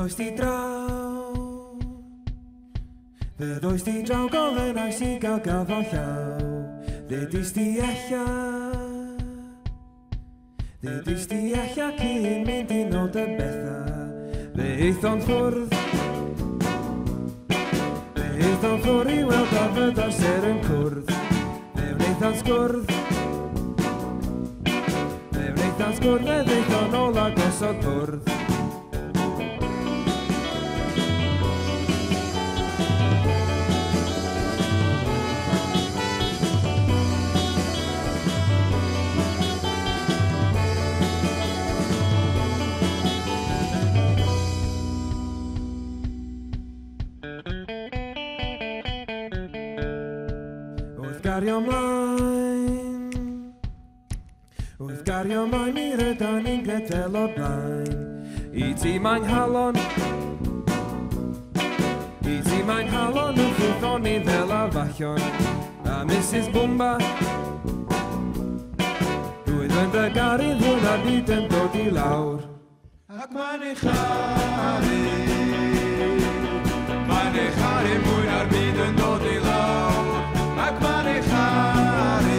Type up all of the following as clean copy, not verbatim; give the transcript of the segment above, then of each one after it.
oes di draw Fydd oes di draw gofyn oes i gael gafo llaw Ddedys di ella Ddedys di ella cyn mynd i nod y betha Fe eithon ffwrdd Fe eithon ffwrdd i weld a fydd ar ser yn cwrdd Fe wneithon sgwrdd Fe wneithon sgwrdd Fe ddeithon ola gosod bwrdd Gario mlaen Wrth gario mlaen mi rydan ni'n gredel o blaen I ti mae'n halon I ti mae'n halon yn ffwrthon ni fel a fallon A Mrs Bwmba Rwy'n yn dy garu ddwn a byd yn dod I lawr Ac mae'n ei charu Mae'n ei charu mwyn ar byd yn dod I lawr Ac mae'n ei charu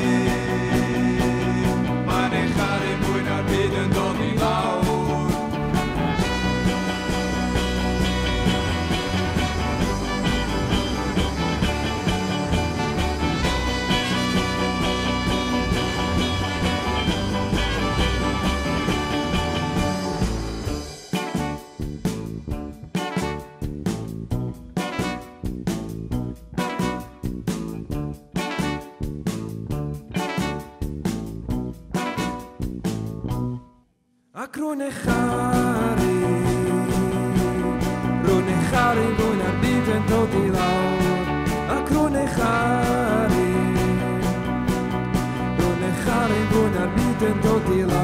mwyn ar byd yn dod I lawr Ac rwy'n eich charu mwyn ar byd yn dod I lawr Ac rwy'n eich charu mwyn ar byd yn dod I lawr